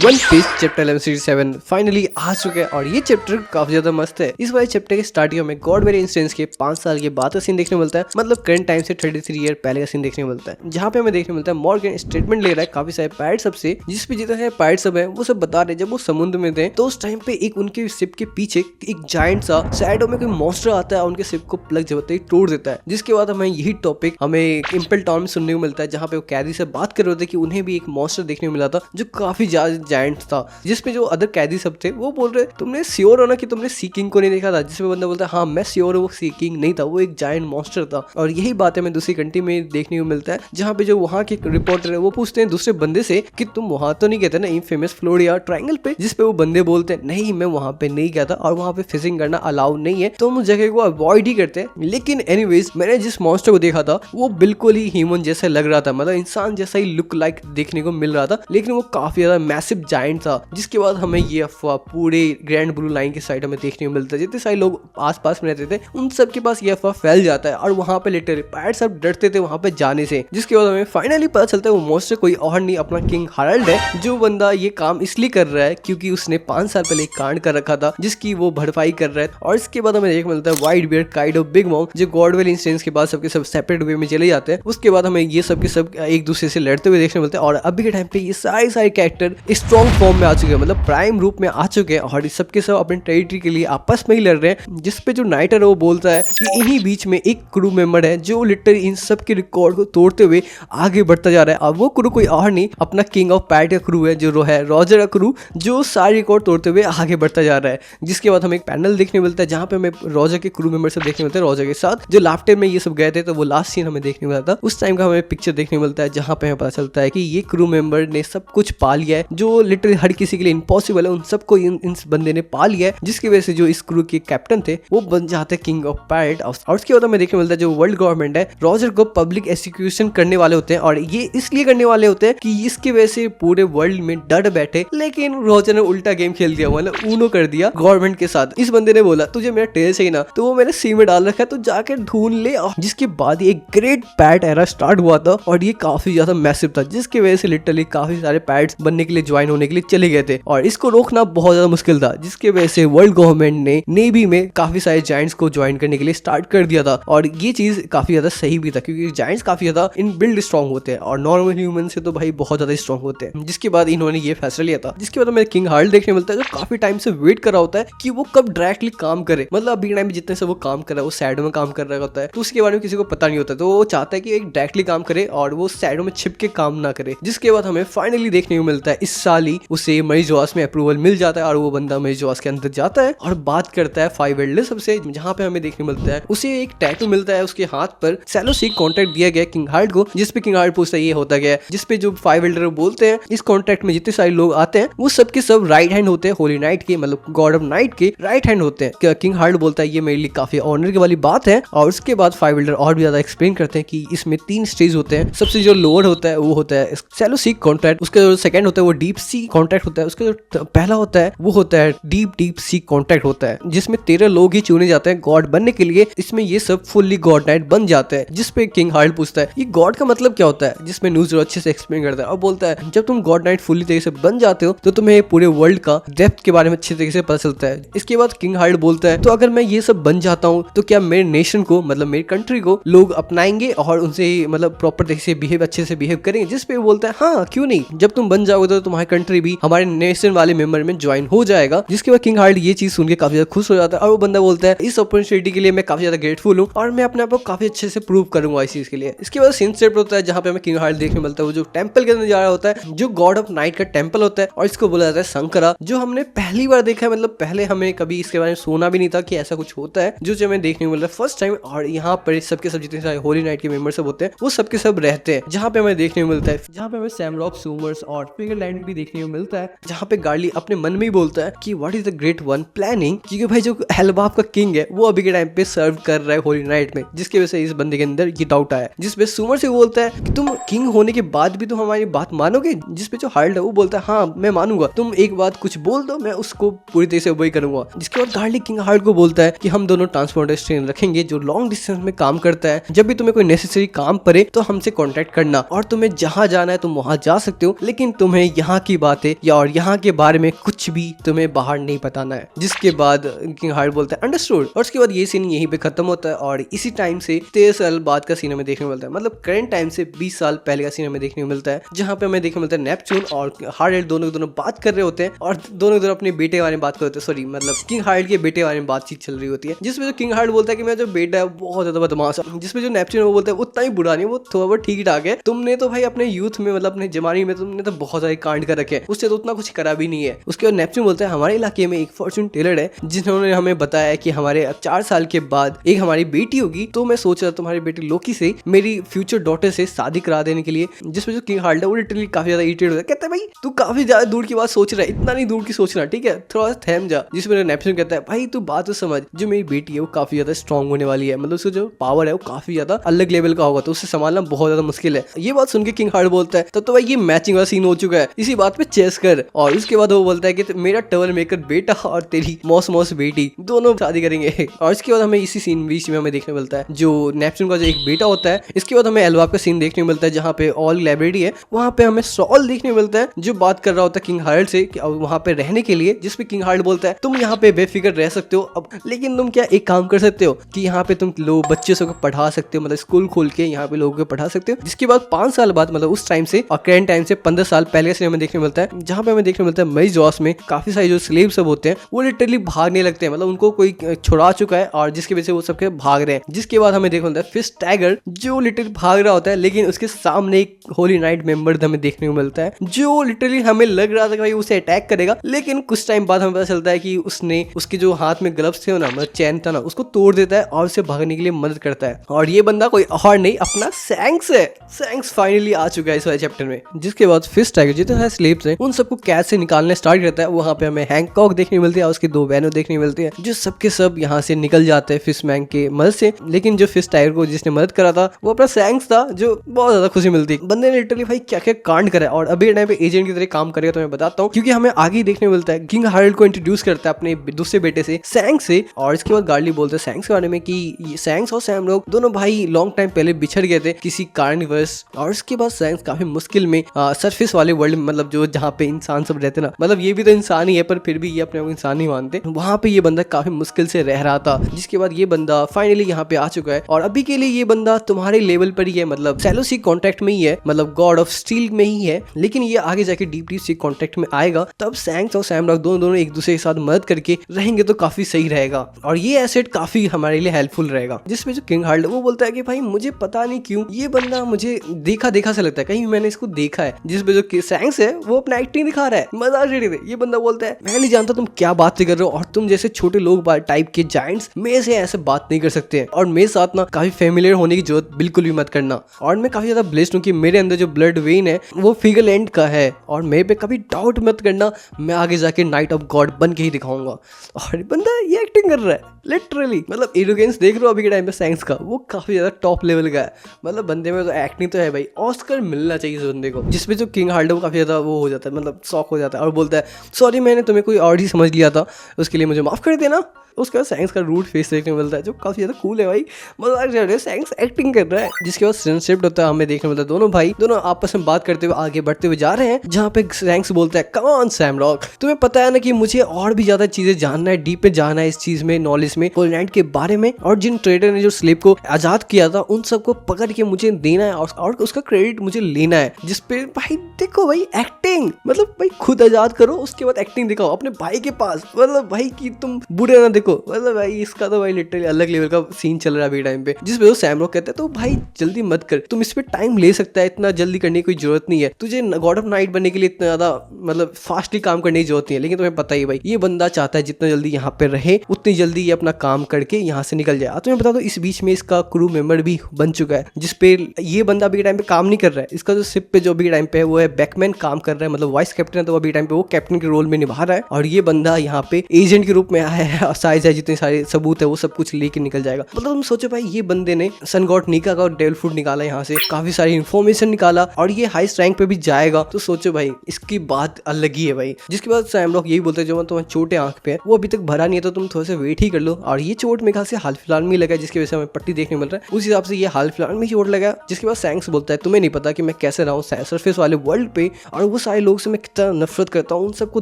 One Piece chapter 11 series 7 finally आ चुके हैं और ये चैप्टर काफी ज्यादा मस्त है। इस वाले चैप्टर के स्टार्टिंग में गॉड वेरी इंस्टेंस के 5 साल के बाद का सीन देखने मिलता है, मतलब करंट टाइम से 33 ईयर पहले का सीन देखने मिलता है, जहाँ पे हमें देखने मिलता है मॉर्गन स्टेटमेंट ले रहा है काफी सारे पायरेट सब से, जिसपे जितने सारे पायरेट सब है वो सब बता रहे जब वो समुद्र में थे तो उस टाइम पे एक उनके शिप के पीछे एक जायंट सा शैडो में कोई मॉन्स्टर आता है और उनके शिप को प्लग जबते ही तोड़ देता है। जिसके बाद हमें यही टॉपिक हमें इम्पल टाउन में सुनने को मिलता है, जहाँ पे वो कैदी से बात कर रहे थे कि उन्हें भी एक मॉन्स्टर देखने को मिला था जो काफी ज्यादा जायंट था, जिसपे जो अदर कैदी सब थे वो बोल रहे तुमने श्योर हो ना कि तुमने सी किंग को नहीं देखा था, जिसमें बंदा बोलता है हाँ मैं श्योर हूँ वो सी किंग नहीं था, वो एक जायंट मॉन्स्टर था। और यही बात हमें दूसरी कंट्री में देखने को मिलता है, जहाँ पे जो वहाँ के रिपोर्टर है वो पूछते हैं दूसरे बंदे से कि तुम वहां तो नहीं गए थे ना फेमस फ्लोरिडा ट्रायंगल पे, जिसपे वो बंदे बोलते हैं नहीं मैं वहां पे नहीं गया था और वहां पे फिशिंग करना अलाउ नहीं है, तो हम उस जगह को अवॉइड ही करते हैं। लेकिन एनीवेज मैंने जिस मॉन्स्टर को देखा था वो बिल्कुल ही ह्यूमन जैसा लग रहा था, मतलब इंसान जैसा ही लुक लाइक देखने को मिल रहा था, लेकिन वो काफी ज्यादा मैसिव जायंट था। जिसके बाद हमें ये अफवाह पूरे ग्रैंड ब्लू लाइन की साइड हमें देखने को मिलता है, जितने सारे लोग आसपास में रहते थे उन सब के पास ये अफवाह फैल जाता है और वहां पे लिटरली पायरेट सब डरते थे वहां पे जाने से। जिसके बाद हमें फाइनली पता चलता है वो मॉन्स्टर कोई और नहीं अपना किंग हाराल्ड है। जो बंदा ये काम इसलिए कर रहा है क्योंकि उसने 5 साल पहले एक कांड कर रखा था जिसकी वो भरपाई कर रहा है। और इसके बाद हमें देखने मिलता है white beard Kaido big mom जो गॉडवेल इंस्टेंस के बाद सबके सब सेपरेट वे में चले जाते हैं। उसके बाद हमें ये सब के सब एक दूसरे से लड़ते हुए देखने मिलते हैं और अभी के टाइम पे ये सारे कैरेक्टर स्ट्रॉन्ग फॉर्म में आ चुके हैं, मतलब प्राइम रूप में आ चुके हैं और सबके सब अपने टेरिटरी के लिए आपस में ही लड़ रहे हैं। जिसपे जो नाइटर है वो बोलता है कि इन्हीं बीच में एक क्रू मेंबर है जो लिटरली इन सब के रिकॉर्ड को तोड़ते हुए आगे बढ़ता जा रहा है। अब वो क्रू कोई और नहीं अपना किंग ऑफ पैट का क्रू है जो है रॉजर का क्रू, जो सारे रिकॉर्ड तोड़ते हुए आगे बढ़ता जा रहा है। जिसके बाद हमें एक पैनल देखने मिलता है जहाँ पे हमें रॉजर के क्रू मेंबर से देखने मिलते हैं, रॉजर के साथ जो लाफ्टर में ये सब गए थे, तो वो लास्ट सीन हमें देखने मिला था। उस टाइम का हमें पिक्चर देखने मिलता है जहाँ पे हमें पता चलता है कि ये क्रू मेंबर ने सब कुछ पा लिया है जो लिटरली हर किसी के लिए इम्पॉसिबल है, उन सबको इन बंदे ने पा लिया है, जिसकी वजह से जो इस क्रू के कैप्टन थे वो बन जाते हैं किंग ऑफ पायरेट। और उसके बाद हमें देखने मिलता है जो वर्ल्ड गवर्नमेंट है रॉजर को पब्लिक एग्जीक्यूशन करने वाले होते हैं और ये इसलिए करने वाले होते हैं कि इसकी वजह से पूरे वर्ल्ड में डर बैठे। लेकिन रॉजर ने उल्टा गेम खेल दिया, मतलब ऊनो कर दिया गवर्नमेंट के साथ। इस बंदे ने बोला तुझे मेरा टेल चाहिए ना, तो वो मैंने सी में डाल रखा है तो जाकर ढूंढ ले। जिसके बाद एक ग्रेट पैट एरा स्टार्ट हुआ था और ये काफी ज्यादा मैसिव था, जिसकी वजह से लिटरली काफी सारे पैट्स बनने के लिए ज्वाइन होने के लिए चले गए थे और इसको रोकना बहुत ज्यादा मुश्किल था। जिसके वजह से वर्ल्ड गवर्नमेंट ने नेवी में काफी सारे जायंट्स को ज्वाइन करने के लिए स्टार्ट कर दिया था और ये चीज काफी ज्यादा सही भी था क्योंकि जायंट्स काफी ज्यादा इन बिल्ड स्ट्रॉन्ग होते हैं और नॉर्मल ह्यूमन से तो भाई बहुत ज्यादा स्ट्रॉन्ग होते हैं। जिसके बाद इन्होंने ये फैसला लिया था। जिसके बाद हमें किंग हार्ल्ड देखने मिलता है जो काफी टाइम से वेट कर रहा होता है कि वो कब डायरेक्टली काम करे, मतलब अभी टाइम में जितने से वो काम कर रहा है वो शैडो में काम कर रहा होता है, तो उसके बारे में किसी को पता नहीं होता, तो वो चाहता है कि एक डायरेक्टली काम करे और वो शैडो में छिप के काम ना करे। जिसके बाद हमें फाइनली देखने को मिलता है इस साल ही उसे मरीजोस में अप्रूवल मिल जाता है और वो बंदा मरीजोस के अंदर जाता है और बात करता है 5 एल्डर सबसे, जहाँ पे हमें देखने मिलता है उसे एक टैटू मिलता है उसके हाथ पर, सेलोसिक कॉन्ट्रैक्ट दिया गया किंग हार्ल्ड को, जिसपे किंग हार्ल्ड पूछता है ये होता गया, जिसपे जो 5 एल्डर बोलते हैं इस कॉन्ट्रैक्ट में जितने सारे लोग आते हैं वो सबके सब राइट हैंड होते हैं होली नाइट के, मतलब गॉड ऑफ नाइट के राइट हैंड होते हैं। किंग हार्ल्ड बोलता है ये मेरे लिए काफी ऑनर की वाली बात है और उसके बाद 5 एल्डर और भी ज्यादा एक्सप्लेन करते हैं कि इसमें 3 स्टेज होते हैं। सबसे जो लोअर होता है वो होता है सेलोसिक कॉन्ट्रैक्ट, उसका जो सेकंड होता है वो डीप सी कॉन्ट्रैक्ट होता है, उसका जो पहला होता है वो होता है डीप सी कॉन्ट्रैक्ट होता है, जिसमें 13 लोग ही चुने जाते हैं गॉड बनने के लिए। इसमें ये सब फुल्ली गॉड नाइट बन जाते हैं। जिसपे किंग हार्ल्ड पूछता है ये गॉड का मतलब क्या होता है, जिसमें न्यूज़ अच्छे से एक्सप्लेन करता है और बोलता है जब तुम गॉड नाइट फुल्ली तरीके से बन जाते हो तो तुम्हें पूरे वर्ल्ड का डेप्थ के बारे में अच्छे तरीके से पता चलता है। इसके बाद किंग हार्ल्ड बोलता है तो अगर मैं ये सब बन जाता हूँ तो क्या मेरे नेशन को, मतलब मेरी कंट्री को लोग अपनाएंगे और उनसे मतलब प्रॉपर तरीके से बिहेव, अच्छे से बिहेव करेंगे। जिसपे बोलता है हाँ क्यों नहीं, जब तुम बन जाओगे तो तुम्हारी कंट्री भी हमारे नेशन वाले मेंबर में ज्वाइन हो जाएगा। जिसके बाद किंग हार्ल्ड ये चीज सुन के काफी ज्यादा खुश हो जाता है और वो बंदा बोलता है इस अपॉर्चुनिटी के लिए मैं काफी ज्यादा ग्रेटफुल हूँ और मैं अपने आप को काफी अच्छे से प्रूव करूंगा इस चीज के लिए। इसके बाद सीन सेट होता है जहाँ पे हमें किंग हार्ल्ड देखने मिलता है वो जो टेंपल के अंदर जा रहा होता है, जो गॉड ऑफ नाइट का टेंपल होता है और इसको बोला जाता है शंकरा, जो हमने पहली बार देखा है, मतलब पहले हमें कभी इसके बारे में सुना भी नहीं था कि ऐसा कुछ होता है, जो हमें देखने को मिल रहा है फर्स्ट टाइम। और यहाँ पर सबके सब जितने सारे होली नाइट के मेंबर सब होते हैं वो सबके सब रहते हैं, जहाँ पे हमें देखने को मिलता है, जहाँ पे हमें सैम रॉक सूमर्स और फिगर लैंड भी देखने को मिलता है, जहाँ पे गार्ली अपने मन में ही बोलता है कि what is the great one planning, क्योंकि भाई जो एल्बाफ का किंग है वो अभी के टाइम पे सर्व कर रहा है होली नाइट में, जिसकी वजह से इस बंदे के अंदर ये डाउट आया। जिसपे सूमर से बोलता है कि तुम किंग होने के बाद भी तुम हमारी बात मानोगे, जिसपे जो हार्ल्ड है वो बोलता है हाँ मैं मानूंगा, तुम एक बात कुछ बोल दो मैं उसको पूरी तरह से वही करूंगा। जिसके बाद गार्ली किंग हार्ल्ड को बोलता है कि हम दोनों ट्रांसपोर्टर ट्रेन रखेंगे जो लॉन्ग डिस्टेंस में काम करता है, जब भी तुम्हें कोई नेसेसरी काम पड़े तो हमसे कांटेक्ट करना और तुम्हें जहां जाना है तुम वहां जा सकते हो, लेकिन तुम्हें यहाँ की की बातें या और यहाँ के बारे में कुछ भी तुम्हें बाहर नहीं बताना है। जिसके बाद किंग हार्ड बोलता है अंडरस्टूड, और उसके बाद ये सीन यहीं पे खत्म होता है। और इसी टाइम से 13 साल बाद का सीन हमें देखने को मिलता है, मतलब करंट टाइम से 20 साल पहले का सीन हमें देखने को मिलता है, जहाँ पे हमें देखने को मिलता है नेपच्यून और हार्ड दोनों बात कर रहे होते हैं और दोनों अपने बेटे के बारे में बात कर रहे होते हैं। सॉरी, मतलब किंग हार्ड के बेटे के बारे में बातचीत चल रही होती है, जिसमें जो किंग हार्ड बोलता है कि मेरा जो बेटा है बहुत ज्यादा बदमाश है, जिसमें जो नेपच्यून वो बोलता है उतना ही बुरा नहीं, वो थोड़ा बहुत ठीक ठाक है। तुमने तो भाई अपने यूथ में, मतलब अपने जमाने में तुमने तो बहुत सारे कांड कर रखे हैं, उससे तो उतना कुछ करा भी नहीं है। उसके बाद नेपच्यून बोलता है हमारे इलाके में एक फॉर्चून टेलर है जिन्होंने हमें बताया कि हमारे 4 साल के बाद एक हमारी बेटी होगी, तो मैं सोच रहा तुम्हारी बेटी लोकी से मेरी फ्यूचर डॉटर से शादी करा देने के लिए। जिसमें जो किंग हार्ड है वो लिटरली काफी ज्यादा इरिटेट होता है, कहता है भाई तू काफी ज्यादा दूर की बात सोच रहा है, इतना नहीं दूर की सोचना, ठीक है थोड़ा सा थम जा। जिसमें नेपच्यून कहता है भाई तू बात तो समझ, जो मेरी बेटी है वो काफी ज्यादा स्ट्रांग होने वाली है, मतलब उसका जो पावर है वो काफी ज्यादा अलग लेवल का होगा, तो उससे संभालना बहुत ज्यादा मुश्किल है। ये बात सुन के किंग हार्ड बोलता है तब तो भाई ये मैचिंग वाला सीन हो चुका है, इसी बात पे चेस कर। और उसके बाद वो बोलता है कि मेरा ट्रबल मेकर बेटा और तेरी मौस बेटी दोनों शादी करेंगे। और इसके बाद हमें इसी सीन बीच में हमें देखने मिलता है जो नेपच्यून का जो एक बेटा होता है। इसके बाद हमें एल्वाप का सीन देखने को मिलता है जहाँ पे ऑल लाइब्रेरी है, वहाँ पे हमें सॉल देखने को मिलता है जो बात कर रहा होता है किंग हार्ड से वहाँ पे रहने के लिए। जिसपे किंग हार्ड बोलता है तुम यहाँ पे बेफिक्र रह सकते हो अब, लेकिन तुम क्या एक काम कर सकते हो कि यहाँ पे तुम लोग बच्चे सबको पढ़ा सकते हो, मतलब स्कूल खोल के यहाँ पे लोगों को पढ़ा सकते हो। जिसके बाद 5 साल बाद, मतलब उस टाइम से और करंट टाइम से 15 साल पहले से हमें देखने को मिलता है, जहाँ पे हमें देखने को मिलता है मई जॉस में काफी सारे जो स्लेव सब होते हैं वो लिटरली भागने लगते हैं, मतलब उनको कोई छुड़ा चुका है और जिसकी वजह से वो सबके भाग रहे हैं। जिसके बाद हमें देखने को मिलता है फिश टाइगर जो लिटरली भाग रहा होता है, लेकिन उसके सामने एक होली नाइट मेंबर हमें देखने को मिलता है जो लिटरली हमें लग रहा था कि भाई उसे अटैक करेगा, लेकिन कुछ टाइम बाद हमें पता चलता है कि उसने उसके जो हाथ में ग्लव्स थे ना, मतलब चैन था ना, उसको तोड़ देता है और उसे भागने के लिए मदद करता है। और ये बंदा कोई और नहीं अपना सैंक्स है। सैंक्स फाइनली आ चुका है इस वाले चैप्टर में। जिसके बाद फिश टाइगर जितने सारे स्लेव्स हैं उन सबको कैद से निकालने स्टार्ट करता है। वहाँ पे हमें हैंकॉक देखने मिलती है और उसके 2 बहनों देखने मिलती है जो सबके सब यहाँ से निकल जाते हैं फिशमैन के मदद से। लेकिन जो फिश टाइगर को जिसने मदद करा था वो अपना सैंक्स था, जो बहुत ज्यादा खुशी मिलती है। बंदे ने लिटरली भाई क्या क्या कांड करा है और अभी टाइम पे एजेंट की तरह काम करेगा, तो मैं बताता हूँ क्योंकि हमें आगे देखने मिलता है किंग हार्ड को इंट्रोड्यूस करता है अपने दूसरे बेटे से सैंक्स से। और इसके बाद गार्डली बोलते हैं सैंक्स के बारे में कि सैंक्स और सैम लोग दोनों भाई लॉन्ग टाइम पहले बिछड़ गए थे किसी कारणवश। और उसके बाद सैंक्स काफी मुश्किल में सरफेस वाले वर्ल्ड में, मतलब जो जहाँ पे इंसान सब रहते ना, मतलब ये भी तो इंसान ही है पर फिर भी ये अपने आप इंसान ही मानते, वहाँ पे ये बंदा काफी मुश्किल से रह रहा था। जिसके बाद ये बंदा फाइनली यहाँ पे आ चुका है और अभी के लिए ये बंदा तुम्हारे लेवल पर ही है, मतलब सेलोसी कॉन्ट्रैक्ट में ही है, मतलब गॉड ऑफ स्टील में ही है, लेकिन ये आगे जाके डीप सी कॉन्ट्रैक्ट में आएगा तब सैंक्स और सैम रॉक दोनों एक दूसरे के साथ मदद करके रहेंगे तो काफी सही रहेगा और ये एसेट काफी हमारे लिए हेल्पफुल रहेगा। जिसमें जो किंग हार्ड वो बोलता है कि भाई मुझे पता नहीं क्यों ये बंदा मुझे देखा सा लगता है, कहीं मैंने इसको देखा है। जिसमें जो सैंक्स है वो अपना एक्टिंग दिखा रहा है, मजाक रेडी थे। ये बंदा बोलता है मैं नहीं जानता तुम क्या बातें कर रहे हो और तुम जैसे छोटे लोग टाइप के जायंट्स मेरे से ऐसे बात नहीं कर सकते हैं और मेरे साथ ना काफी फेमिलियर होने की जरूरत बिल्कुल भी मत करना। और मैं काफी ज्यादा ब्लेस्ड हूँ कि मेरे अंदर जो ब्लड वेन है वो फिगर एंड का है और मेरे पे कभी डाउट मत करना, मैं आगे जाके नाइट ऑफ गॉड बन के ही दिखाऊंगा। और बंदा ये एक्टिंग कर रहा है लिटरली, मतलब एरोगेंस देख रहे हो अभी के टाइम पे सैंक्स का, वो काफी ज्यादा टॉप लेवल का है, मतलब बंदे में तो एक्टिंग तो है भाई, ऑस्कर मिलना चाहिए इस बंदे को। जिसपे जो किंग हार्ड है वो काफी ज्यादा वो हो जाता है, मतलब शॉक हो जाता है और बोलता है सॉरी मैंने तुम्हें कोई और ही समझ लिया था, उसके लिए मुझे माफ कर देना। उसके बाद सैंक्स का रूट फेस देखने को मिलता है जो काफी ज्यादा कूल है भाई, मजाक कर रहे हैं, सैंक्स एक्टिंग कर रहा है। जिसके बाद सनसेट होता है, हमें देखने मिलता है दोनों भाई दोनों आपस में बात करते हुए आगे बढ़ते हुए जा रहे हैं, जहाँ पे सैंक्स बोलता है कम ऑन सैम रॉक, तुम्हें पता है ना कि मुझे और भी ज्यादा चीजें जानना है, डीप पे जाना है इस चीज में, नॉलेज में, होलीनाइट के बारे में, और जिन ट्रेडर ने जो स्लेव को आजाद किया था उन सबको पकड़ के मुझे देना है और उसका क्रेडिट मुझे लेना है। जिसपे भाई देखो भाई एक्टिंग, मतलब भाई खुद आजाद करो उसके बाद एक्टिंग दिखाओ अपने भाई के पास, मतलब भाई कि तुम बुरे ना देखो, मतलब भाई इसका तो भाई लिटरली अलग लेवल का सीन चल रहा है अभी टाइम पे। जिसपे तो सैम रॉक कहते हैं तो भाई जल्दी मत कर, तुम इस पे टाइम ले सकता है, इतना जल्दी करने की कोई जरूरत नहीं है, तुझे गॉड ऑफ नाइट बनने के लिए इतना ज्यादा मतलब फास्टली काम करने की जरूरत नहीं है, लेकिन तुम्हें पता ही भाई ये बंदा चाहता है जितना जल्दी यहाँ पे रहे उतनी जल्दी ये अपना काम करके यहाँ से निकल जाए। तुम्हें बता दो इस बीच में इसका क्रू मेंबर भी बन चुका है, जिसपे ये बंदा अभी टाइम पे काम नहीं कर रहा है, इसका जो शिप पे जो अभी टाइम पे है वो है बैकमैन काम कर रहा है, मतलब वाइस कैप्टन है, तो अभी टाइम पे वो कैप्टन के रोल में निभा रहा है और ये बंदा यहाँ पे एजेंट के रूप में आया है, साइज है जितने सारे सबूत है वो सब कुछ लेके निकल जाएगा। मतलब तुम सोचो भाई ये बंदे ने सन गॉड नीका का डेविल फ्रूट निकाला, यहाँ से काफी सारी इन्फॉर्मेशन निकाला और ये हाईएस्ट रैंक पे भी जाएगा, तो सोचो भाई इसकी बात अलग ही है भाई। जिसके बाद सैम रॉक यही बोलते हैं जो तुम्हारे चोटे आंख पे है वो अभी तक भरा नहीं है, तो तुम थोड़ा सा वेट ही कर लो, और ये चोट मेरे ख्याल से हाल फिलहाल में लगा है जिसकी वजह से हमें पट्टी देखने मिल रहा है, उस हिसाब से ये हाल फिलहाल में चोट लगा। जिसके बाद सैंक्स बोलता है तुम्हें नहीं पता कि मैं कैसे रहा हूँ सरफेस वाले वर्ल्ड पे, और वो सारे लोग से मैं कितना नफरत करता हूँ, उन सबको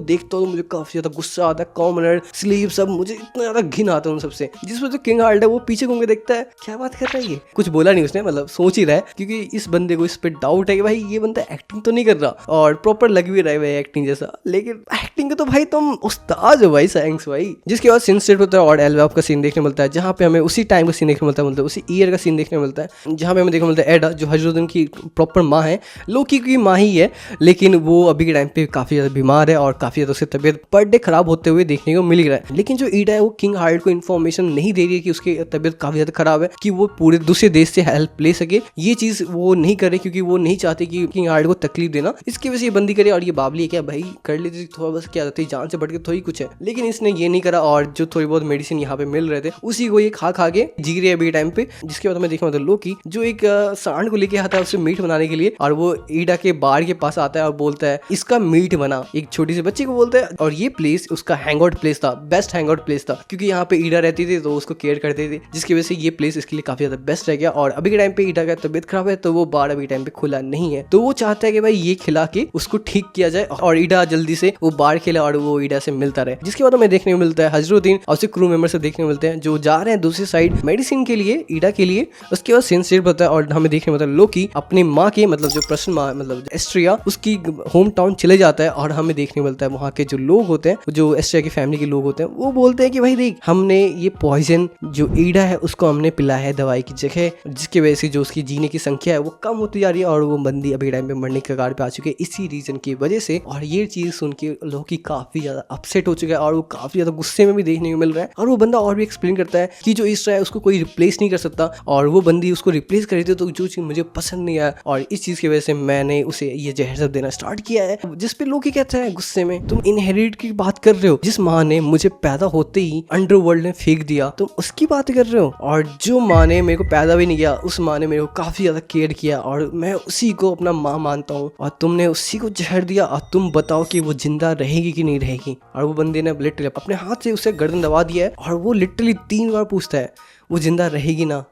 देखता हूँ तो मुझे काफी ज्यादा गुस्सा आता है। कॉमनर, स्लीव, सब मुझे इतना ज्यादा घिन आता है उन सबसे। जिस वजह से किंग हार्ट है वो पीछे घूम के देखता है, क्या बात कर रहा है ये, कुछ बोला नहीं उसने, मतलब सोच ही रहा है, क्योंकि इस बंदे को इस पे डाउट है कि भाई ये बंदा एक्टिंग तो नहीं कर रहा, और प्रॉपर लग भी रहा है भाई एक्टिंग जैसा, लेकिन एक्टिंग का तो भाई तुम उस्ताद हो भाई, सैंक्स भाई। जिसके बाद सीन स्टार्ट होता है और एल्बाब का सीन देखने मिलता है, जहाँ पे हमें उसी टाइम का सीन देखने मिलता है, मतलब उसी ईयर का सीन देखने मिलता है, जहाँ पे हमें देखने मिलता है एडा जो हजरुद्दीन की प्रॉपर माँ है, लोकी की माँ ही है, लेकिन वो अभी के टाइम पे काफी ज्यादा बीमार है और काफी ज्यादा उसकी तबियत पर डे खराब होते हुए देखने को मिल रहा है। लेकिन जो ईडा है वो किंग हार्ट को इन्फॉर्मेशन नहीं दे रही है कि उसकी तबियत काफी ज्यादा खराब है, कि वो पूरे दूसरे देश से हेल्प ले सके। ये चीज वो नहीं करे क्योंकि वो नहीं चाहती कि किंग हार्ट को तकलीफ देना, इसकी वजह से ये बंदी करे। और ये बाबली है क्या भाई, कर लेती थोड़ा, बस क्या जाती जान से बढ़ के थोड़ी कुछ है, लेकिन इसने ये नहीं करा। और जो थोड़ी बहुत मेडिसिन यहाँ पे मिल रहे थे उसी को ये खा के जी रही है अभी टाइम पे। जिसके बाद हमें देखा मतलब लोकी जो एक सांड को लेके आता है उससे मीट बनाने के लिए, और वो ईडा के बार के पास आता है और बोलता है इसका मीट बना, एक छोटी सी बच्ची को बोलता है। और ये प्लेस उसका हैंग आउट प्लेस था, बेस्ट हैंग आउट प्लेस था, क्योंकि यहाँ पे ईडा रहती थी तो उसको केयर करते थे, जिसकी वजह से ये प्लेस इसके लिए काफी ज्यादा बेस्ट रह गया। और अभी के टाइम पे ईडा का तबियत खराब है तो वो बार अभी टाइम पे खुला नहीं है, तो वो चाहता है कि भाई ये खिला के उसको ठीक किया जाए और ईडा जल्दी से वो बार खेला और वो ईडा से मिलता रहे। जिसके बाद हमें देखने को मिलता है हजरुद्दीन और उसके क्रू मेंबर से देखने को मिलते हैं जो जा रहे हैं दूसरी साइड मेडिसिन के लिए, ईडा के लिए। उसके बाद सीन स्टार्ट होता है और हमें देखने को मिलता है लोकी अपनी माँ के, मतलब जो प्रश्न माँ, मतलब एस्ट्रिया, उसकी होम टाउन चले जाता है। और हमें देखने को मिलता है वहाँ के जो लोग होते हैं, जो एस्ट्रिया की फैमिली के लोग होते हैं, वो बोलते हैं कि भाई देख, हमने ये पॉइजन जो ईडा है उसको हमने पिलाया है दवाई की जगह, जिसकी वजह से जो उसकी जीने की संख्या है वो कम होती जा रही है और वो बंदी अभी टाइम पे मरने के कगार पे आ चुकी है इसी रीजन की वजह से। और ये चीज सुन के लोकी काफी ज्यादा अपसेट हो चुका है और वो काफी ज्यादा गुस्से में भी देखने को मिल रहा है। और वो बंदा और भी एक्सप्लेन करता है कि जो ईस्ट्रा है उसको कोई रिप्लेस नहीं कर सकता, और वो बंदी उसको रिप्लेस कर रही थी तो जो चीज मुझे पसंद नहीं आया, और इस चीज की वजह से मैंने उसे ये जहर सब देना स्टार्ट किया है। जिस पे लोकी कहता है गुस्से में, तुम इनहेरिट की बात कर रहे हो, जिस माँ ने मुझे पैदा होते ही अंडरवर्ल्ड में फेंक दिया, तुम उसकी बात कर रहे हो। और जो माँ ने मेरे को पैदा भी नहीं किया, उस माँ ने मेरे को काफी ज्यादा केयर किया और मैं उसी को अपना माँ मानता हूँ, और तुमने उसी को जहर दिया, और तुम बताओ कि वो जिंदा रहेगी कि नहीं रहेगी। और वो बंदे ने लिटरली अपने हाथ से उसे गर्दन दबा दिया है और वो लिटरली 3 बार पूछता है वो जिंदा रहेगी ना,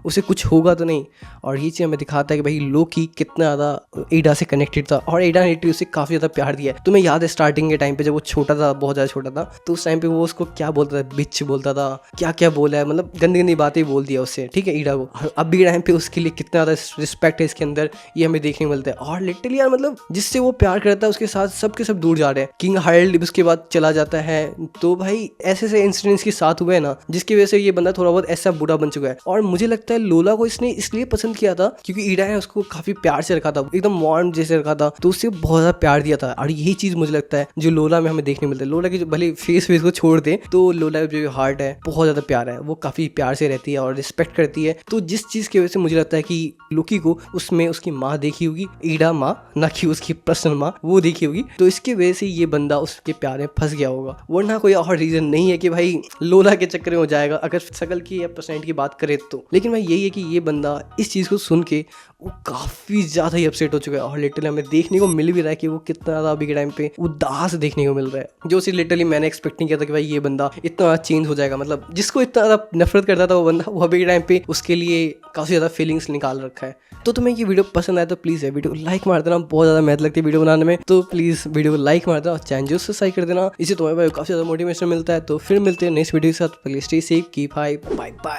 उसे कुछ होगा तो नहीं। और ये चीज़ हमें दिखाता है कि भाई लोकी कितना ज़्यादा ईडा से कनेक्टेड था और ईडा ने उसे काफ़ी ज़्यादा प्यार दिया है। तुम्हें याद है स्टार्टिंग के टाइम पे जब वो छोटा था, बहुत ज़्यादा छोटा था, तो उस टाइम पे वो उसको क्या बोलता था, बिच बोलता था, क्या क्या बोला है, मतलब गंदी गंदी बातें बोल दिया उससे, ठीक है, ईडा को। और अब भी टाइम पे उसके लिए कितना ज़्यादा रिस्पेक्ट है इसके अंदर, ये हमें देखने को मिलता है। और लिटरली यार मतलब जिससे वो प्यार करता है उसके साथ सब के सब दूर जा रहे हैं। किंग हार्ल्ड उसके बाद चला जाता है, तो भाई ऐसे ऐसे इंसिडेंट्स के साथ हुए हैं ना, जिसकी वजह से ये बंदा थोड़ा बहुत ऐसा बुरा बन चुका है। और मुझे लगता है लोला को इसने इसलिए पसंद किया था क्योंकि ईडा ने उसको काफी प्यार से रखा था, एकदम मॉर्न जैसे रखा था, तो उससे बहुत ज्यादा प्यार दिया था। और यही चीज मुझे लगता है जो लोला में हमें देखने मिलता है। लोला की जो भले फेस को छोड़ दे तो लोला जो हार्ट है बहुत ज्यादा प्यार है, वो काफी प्यार से रहती है और रिस्पेक्ट करती है। तो जिस चीज की वजह से मुझे लगता है कि लोकी को उसमें उसकी माँ देखी होगी, ईडा माँ, ना कि उसकी पर्सनल माँ, वो देखी होगी, तो इसकी वजह से ये बंदा उसके प्यार में फंस गया होगा। वरना कोई और रीजन नहीं है कि भाई लोला के चक्कर में हो जाएगा अगर शकल की या पर्सनैलिटी की बात करें तो। लेकिन भाई यही है कि ये बंदा इस चीज़ को सुन के वो काफ़ी ज़्यादा ही अपसेट हो चुका है। और लिटरली हमें देखने को मिल भी रहा है कि वो कितना ज़्यादा अभी के टाइम पे उदास देखने को मिल रहा है, जो चीज़ लिटरली मैंने एक्सपेक्ट नहीं किया था कि भाई ये बंदा इतना चेंज हो जाएगा। मतलब जिसको इतना ज़्यादा नफरत करता था वो बंदा, वो अभी के टाइम पे उसके लिए काफ़ी ज़्यादा फीलिंग्स निकाल रखा है। तो तुम्हें ये वीडियो पसंद आए तो प्लीज़ वीडियो लाइक मार देना, बहुत ज़्यादा मेहनत लगती है वीडियो बनाने में, तो प्लीज़ वीडियो को लाइक मार देना और चैनल को सब्सक्राइब कर देना, इससे तुम्हें काफ़ी ज़्यादा मोटिवेशन मिलता है। तो फिर मिलते हैं नेक्स्ट वीडियो के साथ, please stay safe, keep high, bye bye.